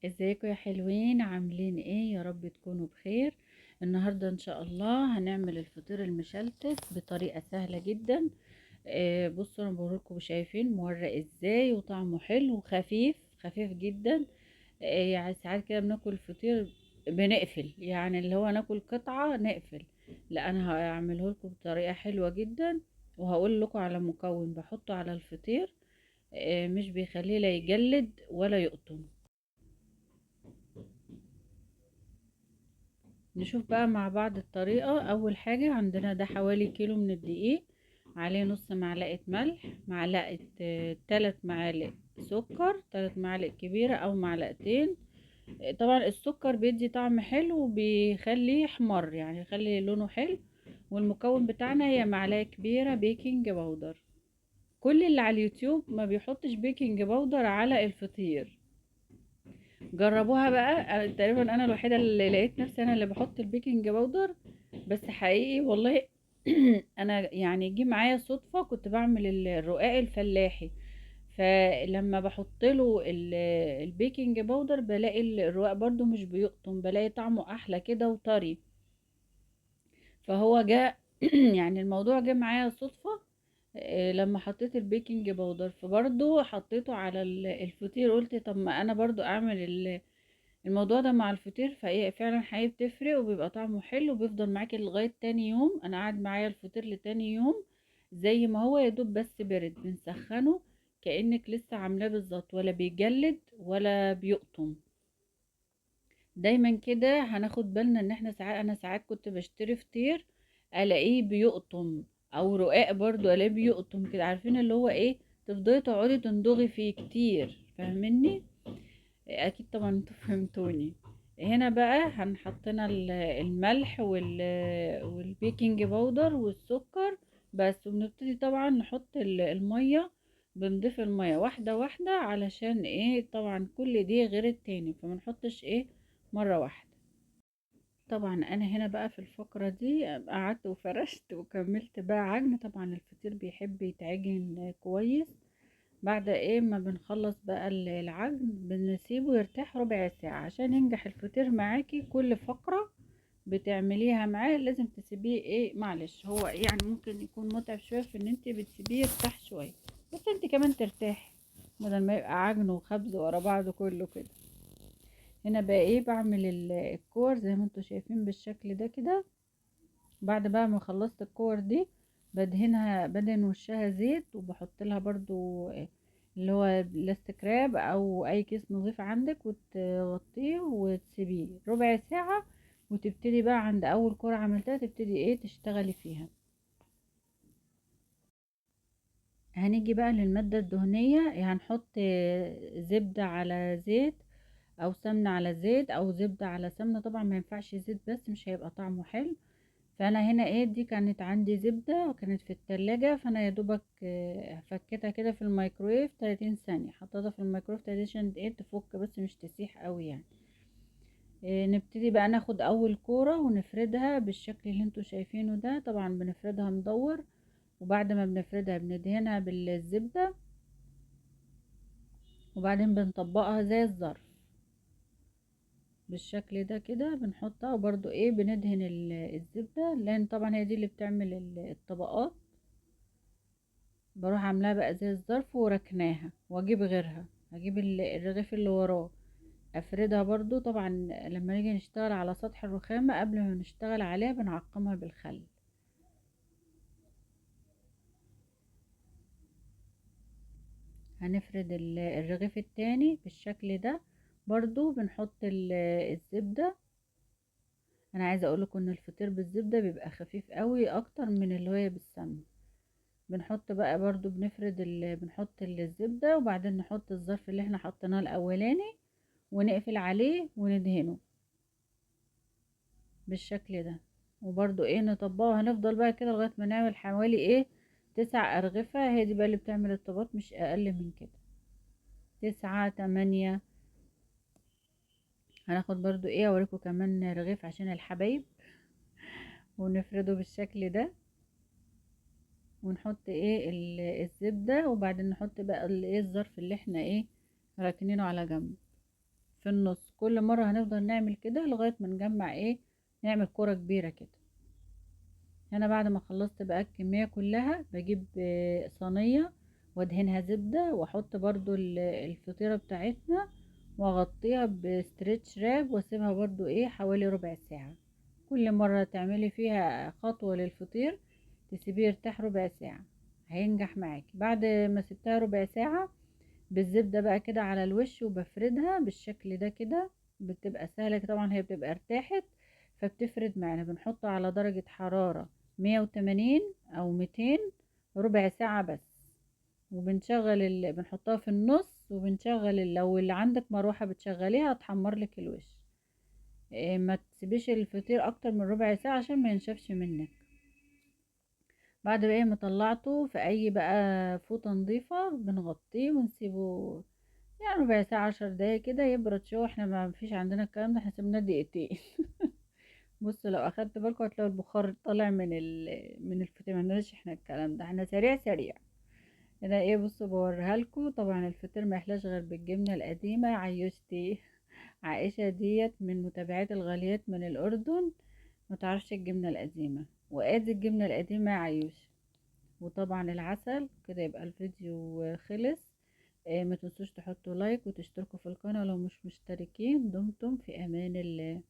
ازيكم يا حلوين؟ عاملين ايه؟ يا رب تكونوا بخير. النهاردة ان شاء الله هنعمل الفطير المشلتت بطريقة سهلة جدا. بصوا انا بوريكم، شايفين مورق ازاي وطعمه حلو وخفيف خفيف جدا. يعني ساعات كده بناكل فطير بنقفل، يعني اللي هو ناكل قطعة نقفل. لا، انا هعمله لكم بطريقة حلوة جدا، وهقول لكم على مكون بحطه على الفطير. مش بيخليه لا يجلد ولا يقطم. نشوف بقى مع بعض الطريقة. أول حاجة عندنا ده حوالي كيلو من الدقيق، عليه نص معلقة ملح، معلقة 3 معالق سكر، 3 معالق كبيرة أو معلقتين. طبعا السكر بيدي طعم حلو وبيخليه احمر، يعني يخلي لونه حلو. والمكون بتاعنا هي معلقة كبيرة بيكنج باودر. كل اللي على اليوتيوب ما بيحطش بيكنج باودر على الفطير. جربوها بقى. تقريبا انا الوحيده اللي لقيت نفسي انا اللي بحط البيكنج باودر. بس حقيقي والله انا يعني جه معايا صدفه، كنت بعمل الرقاق الفلاحي. فلما بحط له البيكنج باودر بلاقي الرقاق برضو مش بيقطم، بلاقي طعمه احلى كده وطري. فهو جاء يعني الموضوع جه معايا صدفه. لما حطيت البيكنج باودر فبرضو حطيته على الفطير، قلت طب ما انا برضو اعمل الموضوع ده مع الفطير. فهي فعلا حقيقي بتفرق وبيبقى طعمه حلو وبيفضل معاكي لغاية تاني يوم. انا قاعد معايا الفطير لتاني يوم زي ما هو، يدوب بس برد بنسخنه كأنك لسه عاملاه بالظبط، ولا بيجلد ولا بيقطم. دايما كده هناخد بالنا ان احنا ساعات، انا ساعات كنت بشتري فطير الاقيه بيقطم، او رقاق برضو الاقيه بيقطم كده. عارفين اللي هو ايه؟ تفضلي تقعدي تندغي فيه كتير، فاهميني؟ اكيد طبعا انتوا فهمتوني. هنا بقى هنحطنا الملح والبيكنج باودر والسكر بس. وبنبتدي طبعا نحط المية. بنضيف المية واحدة واحدة، علشان ايه؟ طبعا كل دي غير التاني، فمنحطش ايه مرة واحدة. طبعا انا هنا بقى في الفقرة دي قعدت وفرشت وكملت بقى عجن. طبعا الفطير بيحب يتعجن كويس. بعد ايه ما بنخلص بقى العجن بنسيبه يرتاح ربع ساعة عشان ينجح الفطير معاكي. كل فقرة بتعمليها معاه لازم تسيبيه ايه، معلش هو يعني ممكن يكون متعب شوية في ان انت بتسيبيه يرتاح شوية، بس انت كمان ترتاحي بدل ما يبقى عجن وخبز ورا بعضه كله كده. هنا بقى ايه؟ بعمل الكور زي ما انتوا شايفين بالشكل ده كده. بعد بقى ما خلصت الكور دي بدهنها، بدهن وشها زيت، وبحط لها برضو اللي هو بلاستيك راب او اي كيس نظيف عندك، وتغطيه وتسيبيه ربع ساعة. وتبتدي بقى عند اول كرة عملتها تبتدي ايه تشتغلي فيها. هنيجي بقى للمادة الدهنية، يعني هنحط زبدة على زيت، او سمنة على زيت، او زبدة على سمنة. طبعا ما ينفعش زيت بس، مش هيبقى طعمه حلو. فانا هنا ايه، دي كانت عندي زبدة وكانت في التلاجة، فانا يا دوبك فكيتها كده في الميكرويف 30 ثانية. حطيتها في الميكرويف 30 عشان ايه تفك بس مش تسيح قوي يعني. نبتدي بقى ناخد اول كورة ونفردها بالشكل اللي انتوا شايفينه ده. طبعا بنفردها مدور، وبعد ما بنفردها بندهنها بالزبدة، وبعدين بنطبقها زي الظرف بالشكل ده كده. بنحطها وبرضو ايه بندهن الزبدة، لان طبعا هي دي اللي بتعمل الطبقات. بروح عاملاها بقى زي الظرف وركناها، واجيب غيرها، اجيب الرغيف اللي وراه افردها برضو. طبعا لما نيجي نشتغل على سطح الرخامة قبل ما نشتغل عليها بنعقمها بالخل. هنفرد الرغيف التاني بالشكل ده. برضو بنحط الزبدة. انا عايزة اقولكم ان الفطير بالزبدة بيبقى خفيف قوي اكتر من اللي هي بالسمنة. بنحط بقى برضو بنفرد بنحط الزبدة، وبعدين نحط الظرف اللي احنا حطيناه الاولاني ونقفل عليه وندهنه بالشكل ده. وبرضو ايه نطبقه. هنفضل بقى كده لغاية ما نعمل حوالي ايه 9 أرغفة. هي دي بقى اللي بتعمل الطبقات، مش اقل من كده، 9 8. هناخد برضو ايه اوريكم كمان رغيف عشان الحبايب، ونفرده بالشكل ده. ونحط ايه الزبدة، وبعدين نحط بقى الايه الظرف اللي احنا ايه راكنينه على جنب. في النص. كل مرة هنفضل نعمل كده لغاية ما نجمع ايه، نعمل كرة كبيرة كده. انا بعد ما خلصت بقى الكمية كلها بجيب صينية وادهنها زبدة، واحط برضو الفطيرة بتاعتنا، واغطيها بستريتش راب، واسيبها برضو ايه حوالي ربع ساعة. كل مرة تعملي فيها خطوة للفطير تسيبيه يرتاح ربع ساعة، هينجح معاكي. بعد ما سبتها ربع ساعة بالزبدة بقى كده على الوش، وبفردها بالشكل ده كده، بتبقى سهلة طبعا، هي بتبقى ارتاحت فبتفرد معانا. بنحطها على درجة حرارة 180 او 200 ربع ساعة بس، وبنشغل بنحطها في النص، وبنشغل لو اللي عندك مروحة بتشغليها تحمر لك الوش. إيه، ما تسيبيش الفطير اكتر من ربع ساعة عشان ما ينشفش منك. بعد بقى ما طلعته في اي بقى فوطة نظيفة بنغطيه ونسيبه يعني ربع ساعة 10 دقايق كده يبرد شوية. احنا ما فيش عندنا الكلام ده، احنا سيبناه دقيقتين. بص لو اخدت بالكم هتلاقوا البخار طالع من الفطير. ما عندناش احنا الكلام ده، احنا سريع سريع. انا ايه، بصوا بوريها لكم. طبعا الفطير ما يحلاش غير بالجبنة القديمة عيشتي. عائشة ديت من متابعات الغاليات من الأردن، ما تعرفش الجبنة القديمة. وادي الجبنة القديمة يا عيوش، وطبعا العسل كده. يبقى الفيديو خلص. ما تنسوش تحطوا لايك وتشتركوا في القناة لو مش مشتركين. دمتم في امان الله.